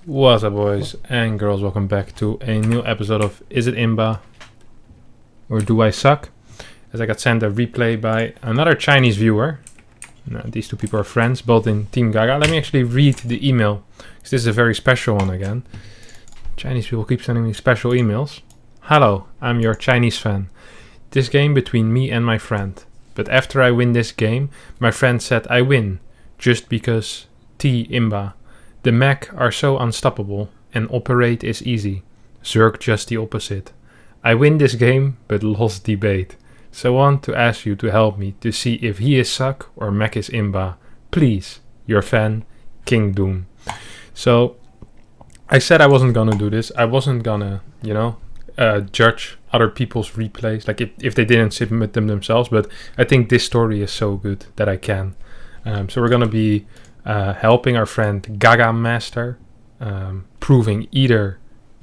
What's up, boys and girls? Welcome back to a new episode of Is It Imba or Do I Suck? As I got sent a replay by another Chinese viewer. Now, these two people are friends, both in Team Gaga. Let me actually read the email, because this is a very special one again. Chinese people keep sending me special emails. Hello, I'm your Chinese fan. This game between me and my friend. But after I win this game, my friend said I win, just because Imba. The MECH are so unstoppable, and operate is easy. Zerg just the opposite. I win this game, but lost debate. So I want to ask you to help me to see if he is suck or MECH is Imba. Please, your fan, King Doom. So, I said I wasn't gonna do this. I wasn't gonna, judge other people's replays, like if they didn't submit them themselves, but I think this story is so good that I can. So we're gonna be helping our friend Gaga Master, proving either...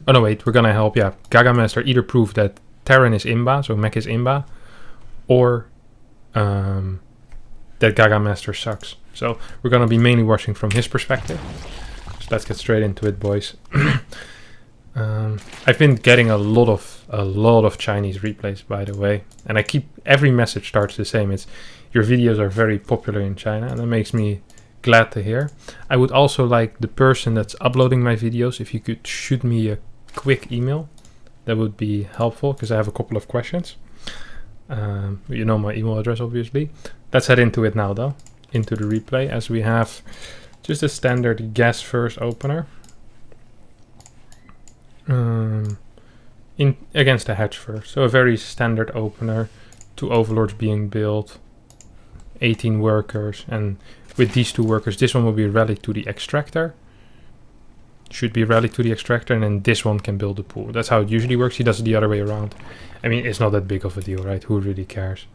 Oh no, wait, we're gonna help, Gaga Master either prove that Terran is Imba, so MECH is Imba, or that Gaga Master sucks. So we're gonna be mainly watching from his perspective. So let's get straight into it, boys. I've been getting a lot of Chinese replays, by the way, and every message starts the same. It's your videos are very popular in China, and that makes me glad to hear. I would also like the person that's uploading my videos, if you could shoot me a quick email, that would be helpful, because I have a couple of questions. You know my email address, obviously. Let's head into it now, though, into the replay, as we have just a standard gas first opener against a hatch first. So a very standard opener, 2 overlords being built, 18 workers, and with these 2 workers, this one will be rallied to the extractor. Should be rallied to the extractor, and then this one can build the pool. That's how it usually works. He does it the other way around. I mean, it's not that big of a deal, right? Who really cares?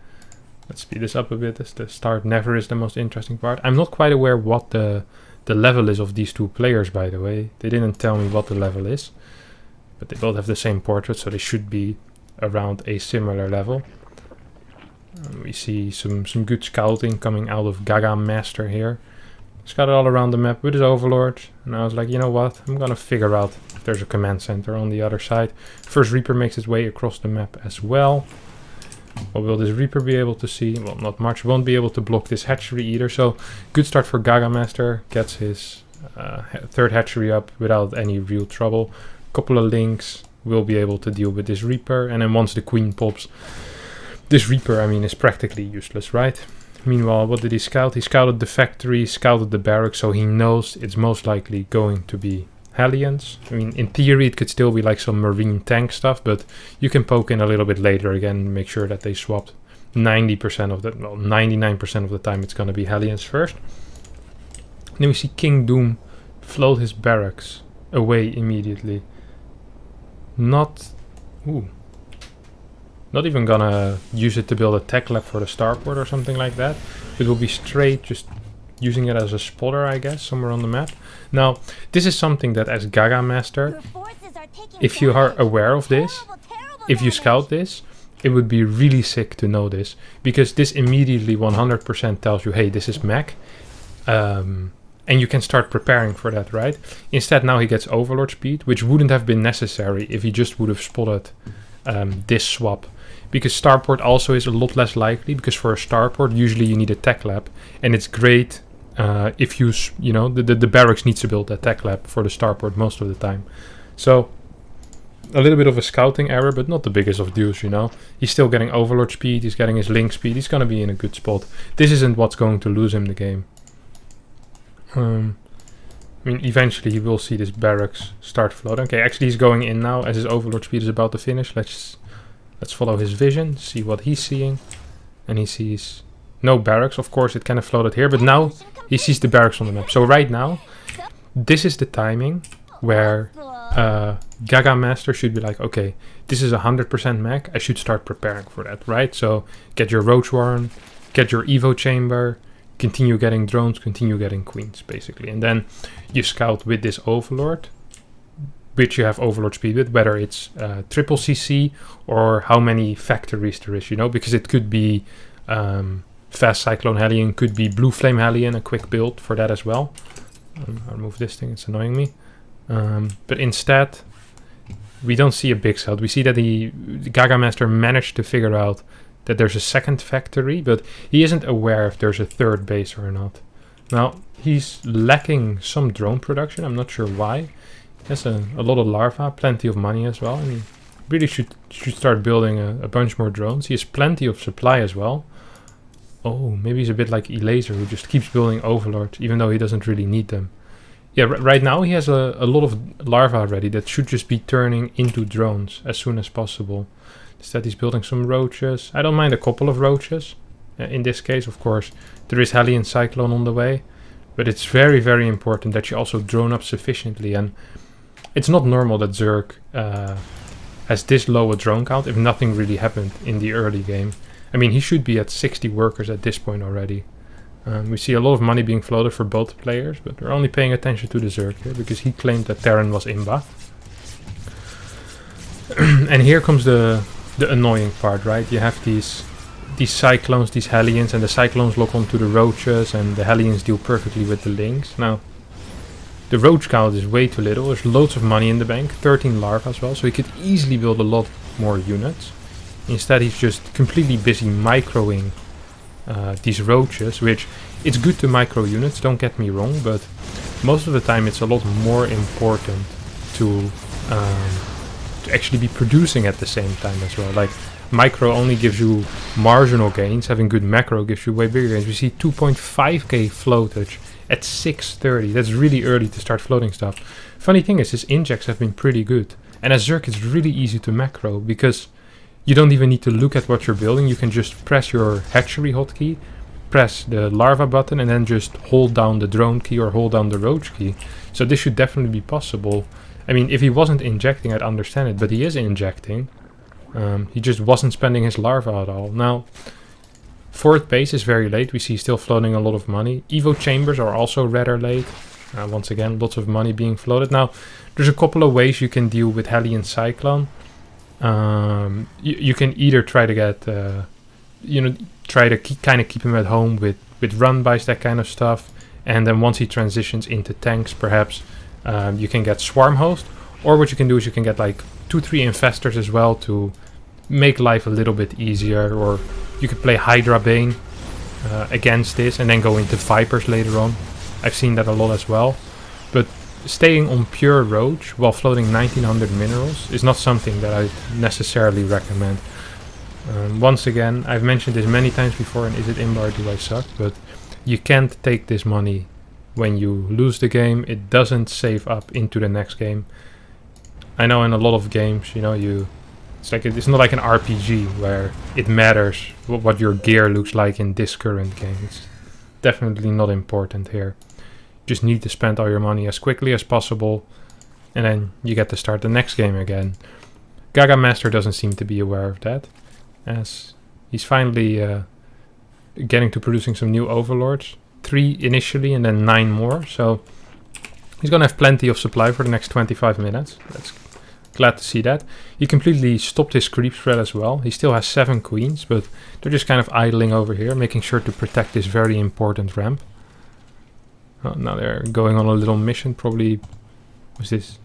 Let's speed this up a bit. The start never is the most interesting part. I'm not quite aware what the level is of these 2 players, by the way. They didn't tell me what the level is. But they both have the same portrait, so they should be around a similar level. We see some good scouting coming out of Gaga Master here. Scouted all around the map with his overlord. And I was like, you know what? I'm gonna figure out if there's a command center on the other side. First Reaper makes its way across the map as well. What will this Reaper be able to see? Well, not much. Won't be able to block this hatchery either. So, good start for Gaga Master. Gets his 3rd hatchery up without any real trouble. Couple of links. Will be able to deal with this Reaper. And then once the Queen pops, this Reaper, I mean, is practically useless, right? Meanwhile, what did he scout? He scouted the factory, scouted the barracks, so he knows it's most likely going to be Hellions. I mean, in theory, it could still be like some marine tank stuff, but you can poke in a little bit later again, make sure that they swapped 90% of that, well, 99% of the time it's going to be Hellions first. And then we see King Doom float his barracks away immediately. Not even gonna use it to build a tech lab for the starport or something like that. It will be straight just using it as a spotter, I guess, somewhere on the map. Now, this is something that as Gaga Master, if you are aware of this, if you scout this, it would be really sick to know this. Because this immediately 100% tells you, hey, this is MECH. And you can start preparing for that, right? Instead, now he gets Overlord speed, which wouldn't have been necessary if he just would have spotted this swap. Because starport also is a lot less likely, because for a starport, usually you need a tech lab. And it's great if the barracks needs to build that tech lab for the starport most of the time. So, a little bit of a scouting error, but not the biggest of deals, He's still getting Overlord speed, he's getting his link speed, he's going to be in a good spot. This isn't what's going to lose him the game. I mean, eventually he will see this barracks start floating. Okay, actually he's going in now as his Overlord speed is about to finish. Let's follow his vision, see what he's seeing. And he sees no barracks. Of course, it kind of floated here, but now he sees the barracks on the map. So right now, this is the timing where Gaga Master should be like, okay, this is 100% MECH. I should start preparing for that, right? So get your Roach Warren, get your Evo Chamber, continue getting drones, continue getting queens, basically. And then you scout with this Overlord, which you have Overlord speed with, whether it's triple CC or how many factories there is, because it could be Fast Cyclone Hellion, could be Blue Flame Hellion, a quick build for that as well. I'll remove this thing, it's annoying me. But instead, we don't see a big salt. We see that the Gaga Master managed to figure out that there's a second factory, but he isn't aware if there's a third base or not. Now, he's lacking some drone production. I'm not sure why. He has a lot of larvae, plenty of money as well. And he really should start building a bunch more drones. He has plenty of supply as well. Oh, maybe he's a bit like Elaser, who just keeps building overlords, even though he doesn't really need them. Yeah, right now he has a lot of larvae already that should just be turning into drones as soon as possible. Instead he's building some roaches. I don't mind a couple of roaches. In this case, of course, there is Hellion Cyclone on the way. But it's very, very important that you also drone up sufficiently. And it's not normal that Zerg has this low a drone count if nothing really happened in the early game. I mean, he should be at 60 workers at this point already. We see a lot of money being floated for both players, but we're only paying attention to the Zerg here because he claimed that Terran was Imba. And here comes the annoying part, right? You have these cyclones, these Hellions, and the cyclones lock onto the roaches, and the Hellions deal perfectly with the lynx. Now, the roach count is way too little. There's loads of money in the bank, 13 larvae as well, so he could easily build a lot more units. Instead, he's just completely busy microing these roaches, which it's good to micro units, don't get me wrong, but most of the time it's a lot more important to actually be producing at the same time as well. Like, micro only gives you marginal gains, having good macro gives you way bigger gains. We see 2.5k floatage at 6:30. That's really early to start floating stuff. Funny thing is, his injects have been pretty good. And as Zerg, it's really easy to macro because you don't even need to look at what you're building. You can just press your hatchery hotkey, press the larva button, and then just hold down the drone key or hold down the roach key. So this should definitely be possible. I mean, if he wasn't injecting, I'd understand it, but he is injecting. He just wasn't spending his larva at all. Now, fourth base is very late. We see still floating a lot of money. Evo chambers are also rather late. Once again, lots of money being floated. Now, there's a couple of ways you can deal with Hellion Cyclone. You can either try to get, try to kind of keep him at home with run-bys, that kind of stuff. And then once he transitions into tanks, perhaps you can get Swarm Host. Or what you can do is you can get like 2-3 Infestors as well to make life a little bit easier. Or you could play Hydra Bane against this and then go into Vipers later on. I've seen that a lot as well. But staying on pure roach while floating 1900 minerals is not something that I necessarily recommend. Once again, I've mentioned this many times before, and is it Imba or do I suck? But you can't take this money when you lose the game. It doesn't save up into the next game. I know in a lot of games, it's not like an RPG where it matters what your gear looks like in this current game. It's definitely not important here. Just need to spend all your money as quickly as possible, and then you get to start the next game again. Gaga Master doesn't seem to be aware of that, as he's finally getting to producing some new overlords. 3 initially and then 9 more, so he's gonna have plenty of supply for the next 25 minutes. That's glad to see that. He completely stopped his creep spread as well. He still has 7 queens, but they're just kind of idling over here, making sure to protect this very important ramp. Oh, now they're going on a little mission, probably. What's this?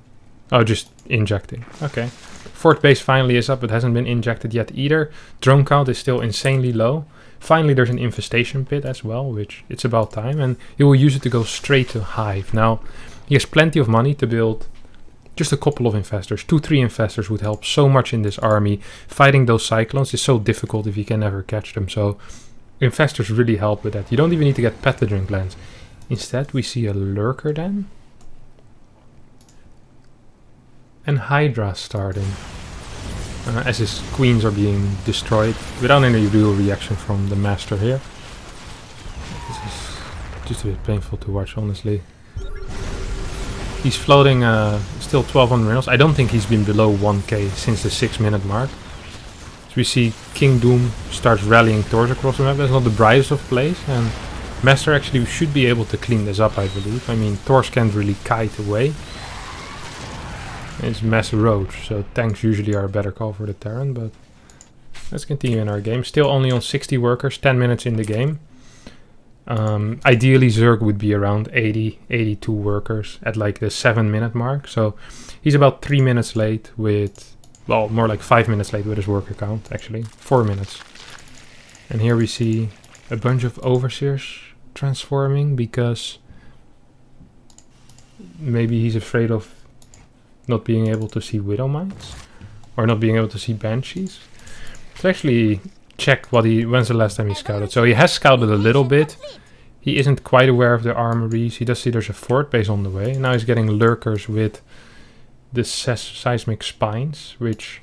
Oh, just injecting. Okay. Fourth base finally is up, but hasn't been injected yet either. Drone count is still insanely low. Finally, there's an infestation pit as well, which it's about time, and he will use it to go straight to Hive. Now, he has plenty of money to build just a couple of infestors. 2-3 infestors would help so much in this army. Fighting those cyclones is so difficult if you can never catch them, so infestors really help with that. You don't even need to get pathogen glands. Instead, we see a lurker then. And Hydra starting. As his queens are being destroyed without any real reaction from the master here. This is just a bit painful to watch, honestly. He's floating still 1200 minerals. I don't think he's been below 1k since the 6-minute mark. So we see King Doom starts rallying Thors across the map. That's not the brightest of plays, and Master actually should be able to clean this up, I believe. I mean, Thors can't really kite away. It's Mass Roach, so tanks usually are a better call for the Terran, but let's continue in our game. Still only on 60 workers, 10 minutes in the game. Ideally, Zerg would be around 80, 82 workers at like the 7-minute mark. So he's about 3 minutes late with, well, more like 5 minutes late with his worker count, actually. 4 minutes. And here we see a bunch of overseers transforming because maybe he's afraid of not being able to see Widow Mines or not being able to see Banshees. So actually check when's the last time he scouted. So he has scouted a little bit. He isn't quite aware of the armories. He does see there's a fort base on the way. Now he's getting lurkers with the seismic spines, which...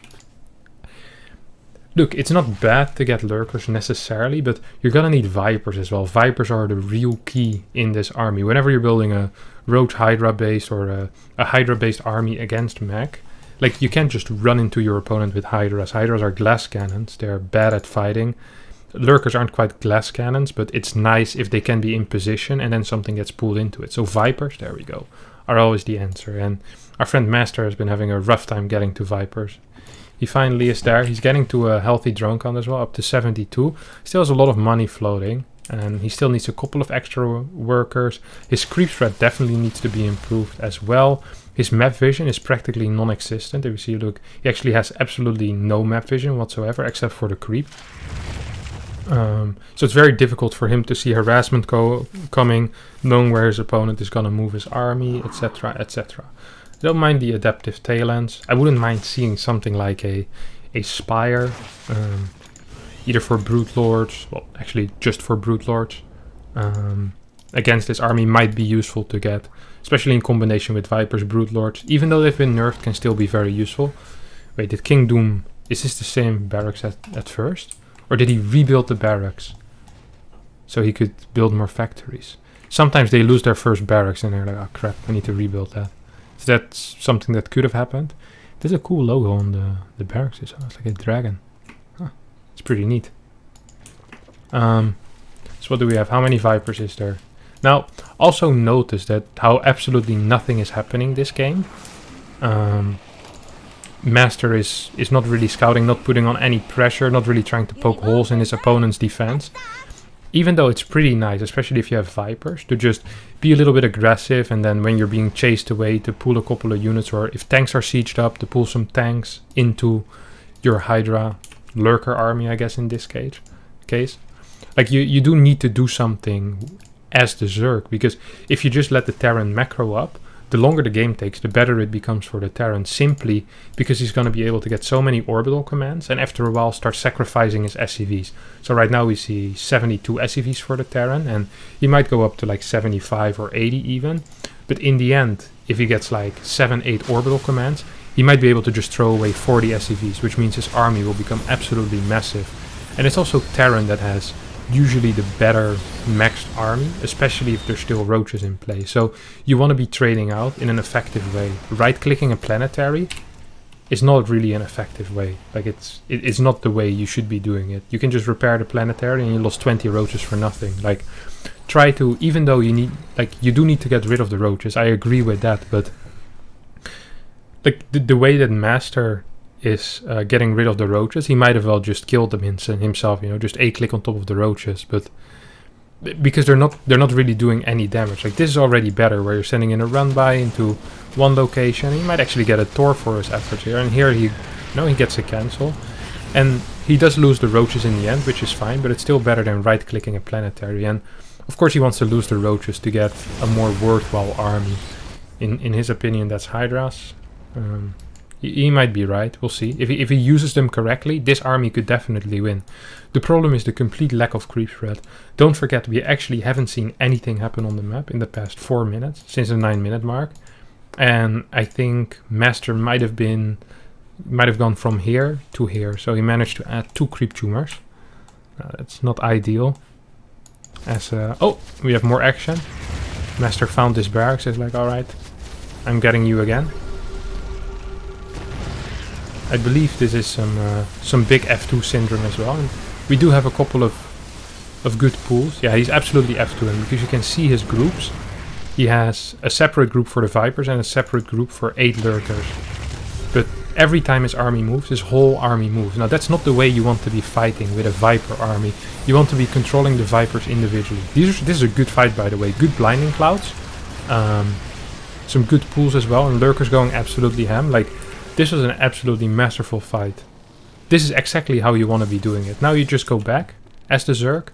Look, it's not bad to get lurkers necessarily, but you're gonna need Vipers as well. Vipers are the real key in this army. Whenever you're building a Roach Hydra based or a Hydra based army against mech, like you can't just run into your opponent with Hydras. Hydras are glass cannons, they're bad at fighting. Lurkers aren't quite glass cannons, but it's nice if they can be in position and then something gets pulled into it. So Vipers, there we go, are always the answer. And our friend Master has been having a rough time getting to Vipers. He finally is there. He's getting to a healthy drone count as well, up to 72. Still has a lot of money floating, and he still needs a couple of extra workers. His creep spread definitely needs to be improved as well. His map vision is practically non-existent. If you see, look, he actually has absolutely no map vision whatsoever, except for the creep. So it's very difficult for him to see harassment coming, knowing where his opponent is going to move his army, etc., etc. I don't mind the adaptive tail ends. I wouldn't mind seeing something like a Spire, either for Brute Lords, well, actually just for Brute Lords, against this army might be useful to get, especially in combination with Vipers, Brute Lords. Even though they've been nerfed, can still be very useful. Wait, did King Doom, is this the same barracks at first? Or did he rebuild the barracks so he could build more factories? Sometimes they lose their first barracks and they're like, oh crap, I need to rebuild that. So that's something that could have happened. There's a cool logo on the barracks. It's like a dragon. Huh, it's pretty neat. So what do we have? How many Vipers is there? Now, also notice that how absolutely nothing is happening this game. Master is not really scouting, not putting on any pressure, not really trying to poke holes in his opponent's defense. Even though it's pretty nice, especially if you have Vipers, to just be a little bit aggressive, and then when you're being chased away to pull a couple of units, or if tanks are sieged up, to pull some tanks into your Hydra lurker army, I guess in this case. Like you do need to do something as the Zerg, because if you just let the Terran macro up, the longer the game takes, the better it becomes for the Terran, simply because he's going to be able to get so many orbital commands and after a while start sacrificing his SCVs. So right now we see 72 SCVs for the Terran, and he might go up to like 75 or 80 even. But in the end, if he gets like 7-8 orbital commands, he might be able to just throw away 40 SCVs, which means his army will become absolutely massive. And it's also Terran that has usually the better maxed army, especially if there's still roaches in play. So you want to be trading out in an effective way. Right-clicking a planetary is not really an effective way. Like it's not the way you should be doing it. You can just repair the planetary and you lost 20 roaches for nothing. Like, try to, even though you do need to get rid of the roaches, I agree with that, but like the way that Master is getting rid of the roaches, he might have well just killed them himself, you know, just a click on top of the roaches, but because they're not really doing any damage. Like, this is already better, where you're sending in a run by into one location, and he might actually get a Tor for his efforts here, and here he gets a cancel, and he does lose the roaches in the end, which is fine, but it's still better than right clicking a planetary. And of course he wants to lose the roaches to get a more worthwhile army. In his opinion, that's Hydras. He might be right, we'll see. If he uses them correctly, this army could definitely win. The problem is the complete lack of creep spread. Don't forget, we actually haven't seen anything happen on the map in the past 4 minutes, since the 9-minute mark. And I think Master might have gone from here to here, so he managed to add 2 creep tumors. That's not ideal. Oh, we have more action. Master found this barracks, is like, alright, I'm getting you again. I believe this is some big F2 syndrome as well. And we do have a couple of good pools. Yeah, he's absolutely F2, and because you can see his groups, he has a separate group for the Vipers and a separate group for 8 lurkers. But every time his army moves, his whole army moves. Now that's not the way you want to be fighting with a Viper army. You want to be controlling the Vipers individually. This is a good fight, by the way. Good blinding clouds. Some good pulls as well, and lurkers going absolutely ham. Like, this was an absolutely masterful fight. This is exactly how you want to be doing it. Now you just go back as the Zerg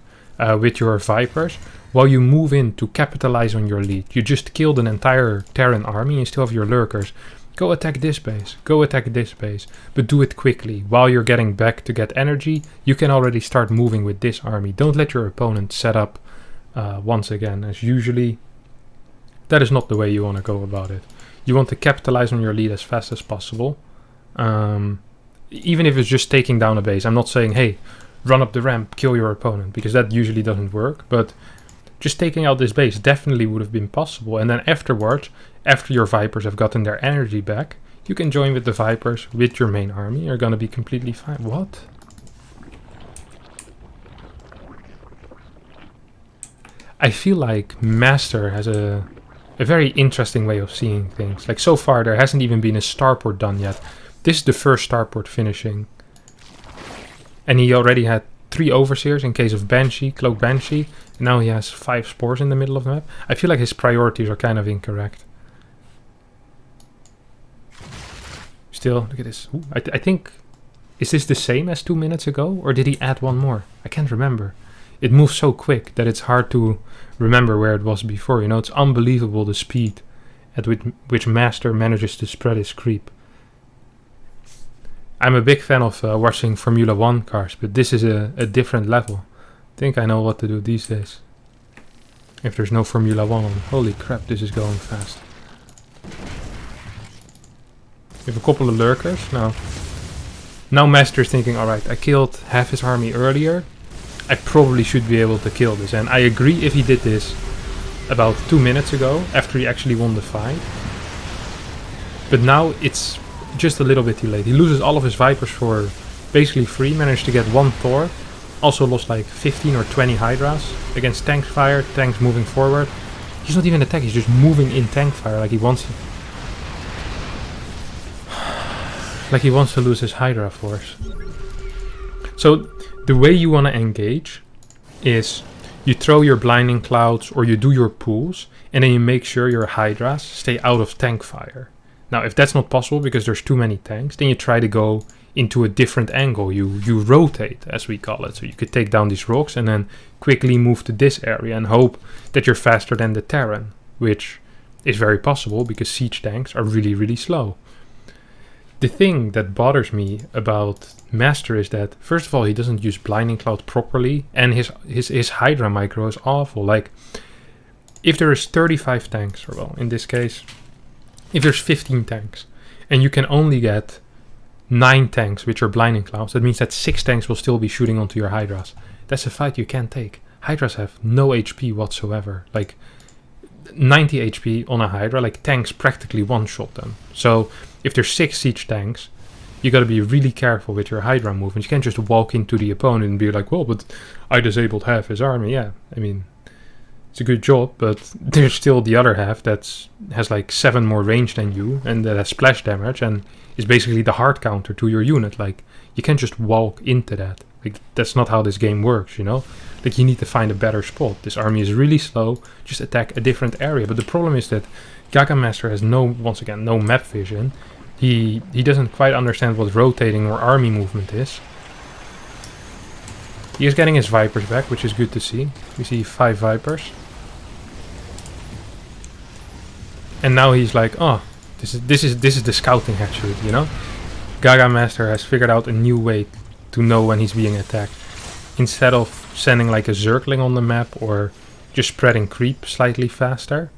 with your Vipers while you move in to capitalize on your lead. You just killed an entire Terran army and you still have your lurkers. Go attack this base, go attack this base, but do it quickly. While you're getting back to get energy, you can already start moving with this army. Don't let your opponent set up once again, as usually that is not the way you want to go about it. You want to capitalize on your lead as fast as possible. Even if it's just taking down a base. I'm not saying, hey, run up the ramp, kill your opponent, because that usually doesn't work. But just taking out this base definitely would have been possible. And then afterwards, after your Vipers have gotten their energy back, you can join with the Vipers with your main army. You're gonna be completely fine. What? I feel like Master has a very interesting way of seeing things. Like, so far there hasn't even been a starport done yet. This is the first starport finishing. And he already had 3 overseers in case of Banshee, Cloak Banshee. And now he has 5 spores in the middle of the map. I feel like his priorities are kind of incorrect. Still, look at this. Ooh, I think, is this the same as 2 minutes ago? Or did he add one more? I can't remember. It moves so quick that it's hard to remember where it was before. You know, it's unbelievable the speed at which Master manages to spread his creep. I'm a big fan of watching Formula 1 cars, but this is a different level. I think I know what to do these days. If there's no Formula 1 on. Holy crap, this is going fast. We have a couple of lurkers. Now Master's thinking, alright, I killed half his army earlier. I probably should be able to kill this. And I agree if he did this about 2 minutes ago, after he actually won the fight. But now it's just a little bit too late. He loses all of his Vipers for basically free, managed to get 1 Thor. Also lost like 15 or 20 Hydras against tank fire, tanks moving forward. He's not even attacking, he's just moving in tank fire like he wants to. Like he wants to lose his Hydra force. So the way you want to engage is you throw your blinding clouds or you do your pools and then you make sure your Hydras stay out of tank fire. Now if that's not possible because there's too many tanks, then you try to go into a different angle. You rotate, as we call it. So you could take down these rocks and then quickly move to this area and hope that you're faster than the Terran, which is very possible because siege tanks are really, really slow. The thing that bothers me about Master is that, first of all, he doesn't use Blinding Cloud properly, and his Hydra micro is awful. Like, if there is 35 tanks, or well, in this case, if there's 15 tanks, and you can only get 9 tanks with your Blinding Clouds, that means that 6 tanks will still be shooting onto your Hydras. That's a fight you can't take. Hydras have no HP whatsoever. Like, 90 HP on a Hydra, like tanks practically one-shot them. So if there's 6 siege tanks, you gotta be really careful with your Hydra movement. You can't just walk into the opponent and be like, well, but I disabled half his army. Yeah, I mean, it's a good job, but there's still the other half that has like 7 more range than you and that has splash damage and is basically the hard counter to your unit. Like, you can't just walk into that. Like, that's not how this game works, you know? Like, you need to find a better spot. This army is really slow, just attack a different area. But the problem is that Gaga Master has once again, no map vision. He doesn't quite understand what rotating or army movement is. He is getting his Vipers back, which is good to see. We see 5 Vipers. And now he's like, oh, this is the scouting hatchery, you know? Gaga Master has figured out a new way to know when he's being attacked. Instead of sending like a Zergling on the map or just spreading creep slightly faster,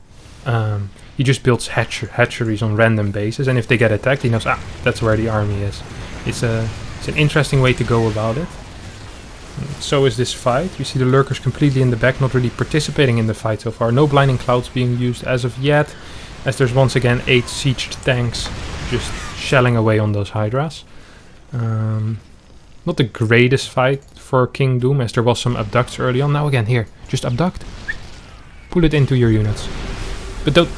he just builds hatcheries on random bases, and if they get attacked, he knows, that's where the army is. It's an interesting way to go about it. So is this fight. You see the lurkers completely in the back, not really participating in the fight so far. No blinding clouds being used as of yet, as there's once again 8 sieged tanks just shelling away on those Hydras. Not the greatest fight for King Doom, as there was some abducts early on. Now again, here, just abduct. Pull it into your units. But don't.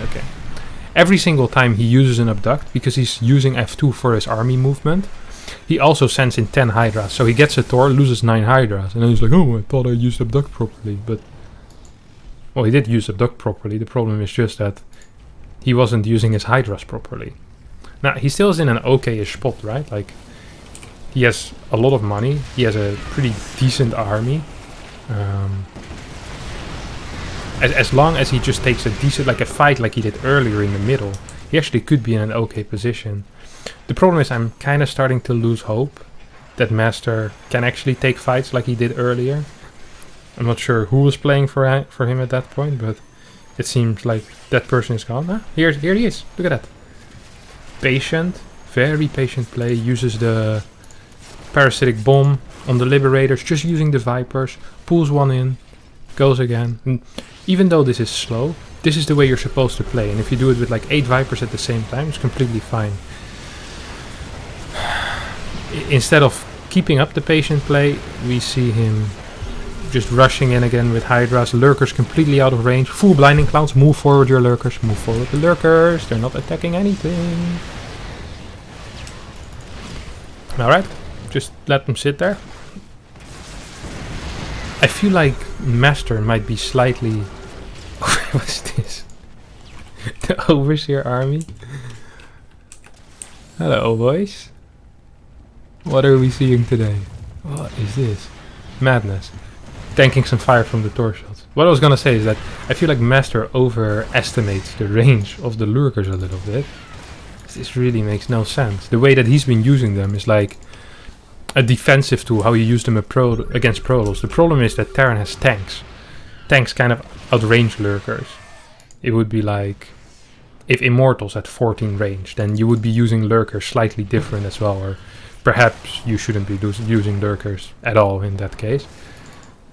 Okay. every single time he uses an abduct, because he's using F2 for his army movement, he also sends in 10 Hydras. So he gets a Tor, loses 9 Hydras, and then he's like, oh, I thought I used abduct properly. But, well, he did use abduct properly. The problem is just that he wasn't using his Hydras properly. Now, he still is in an okay-ish spot, right? Like, he has a lot of money. He has a pretty decent army. As long as he just takes a decent, like a fight like he did earlier in the middle, he actually could be in an okay position. The problem is I'm kind of starting to lose hope that Master can actually take fights like he did earlier. I'm not sure who was playing for him at that point, but it seems like that person is gone. Ah, here he is. Look at that. Patient, very patient play. Uses the parasitic bomb on the liberators, just using the Vipers. Pulls one in, goes again. And even though this is slow, this is the way you're supposed to play. And if you do it with like 8 Vipers at the same time, it's completely fine. Instead of keeping up the patient play, we see him just rushing in again with Hydras. Lurkers completely out of range. Full blinding clouds. Move forward your Lurkers. Move forward the Lurkers. They're not attacking anything. Alright. Just let them sit there. I feel like Master might be slightly... What's this? The Overseer army? Hello, boys. What are we seeing today? What is this? Madness. Tanking some fire from the Tor shots. What I was gonna say is that I feel like Master overestimates the range of the Lurkers a little bit. This really makes no sense. The way that he's been using them is like a defensive tool, how you use them against Protoss. The problem is that Terran has tanks. Tanks kind of outrange Lurkers. It would be like if Immortals had 14 range, then you would be using Lurkers slightly different as well, or perhaps you shouldn't be using Lurkers at all in that case.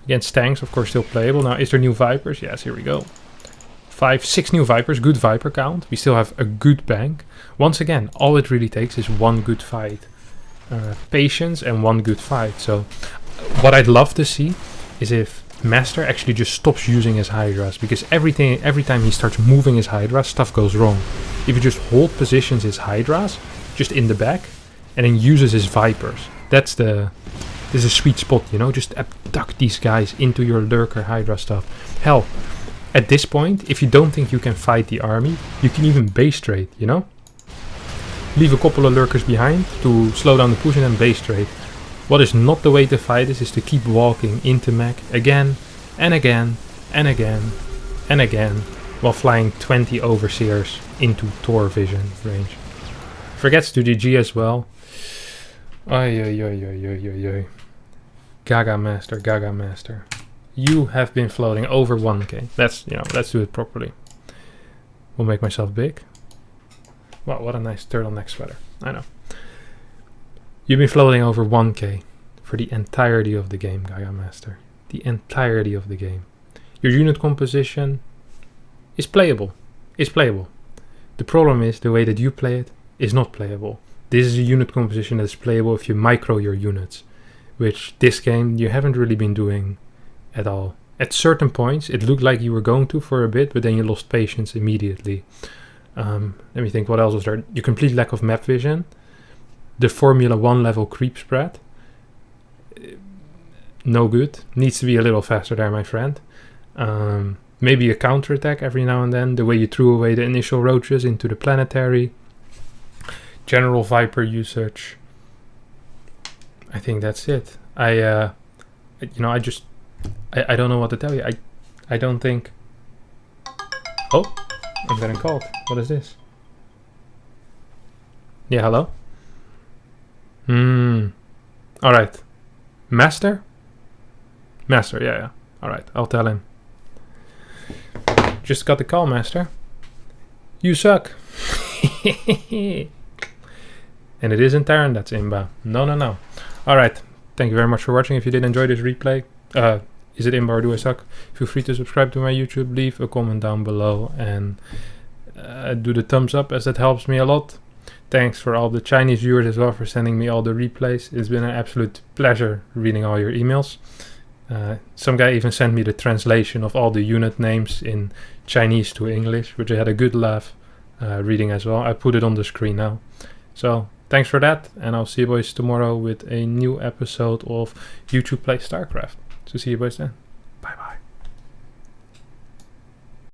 Against tanks, of course, still playable. Now, is there new Vipers? Yes, here we go. 5, 6 new Vipers, good Viper count. We still have a good bank. Once again, all it really takes is one good fight. Patience and one good fight. So, what I'd love to see is if Master actually just stops using his Hydras, because every time he starts moving his Hydras, stuff goes wrong. If he just hold positions his Hydras, just in the back, and then uses his Vipers, this is a sweet spot, you know, just abduct these guys into your Lurker Hydra stuff. Hell, at this point, if you don't think you can fight the army, you can even base trade, you know? Leave a couple of Lurkers behind to slow down the push and then base trade. What is not the way to fight this is to keep walking into MECH again and again and again and again while flying 20 Overseers into Tor vision range. Forgets to GG as well. Oi, oi, oi, oi, oi, oi, oi. Gaga Master. You have been floating over 1k. Let's do it properly. We'll make myself big. Wow, what a nice turtleneck sweater. I know. You've been floating over 1k for the entirety of the game, Gaga Master. The entirety of the game. Your unit composition is playable. It's playable. The problem is the way that you play it is not playable. This is a unit composition that is playable if you micro your units, which this game you haven't really been doing at all. At certain points it looked like you were going to for a bit, but then you lost patience immediately. Let me think, what else was there? Your complete lack of map vision. The Formula 1 level creep spread. No good. Needs to be a little faster there, my friend. Maybe a counterattack every now and then. The way you threw away the initial roaches into the planetary. General Viper usage. I think that's it. I don't know what to tell you. I don't think... Oh, I'm getting called. What is this? Yeah, hello? Alright. Master? Master, yeah. Alright, I'll tell him. Just got the call, Master. You suck. And it isn't Terran, that's Imba. No. Alright, thank you very much for watching. If you did enjoy this replay, is it Imba or do I suck? Feel free to subscribe to my YouTube, leave a comment down below, and do the thumbs up, as that helps me a lot. Thanks for all the Chinese viewers as well for sending me all the replays. It's been an absolute pleasure reading all your emails. Some guy even sent me the translation of all the unit names in Chinese to English, which I had a good laugh. reading as well. I put it on the screen now. So thanks for that, and I'll see you boys tomorrow with a new episode of YouTube Play StarCraft. So see you boys then.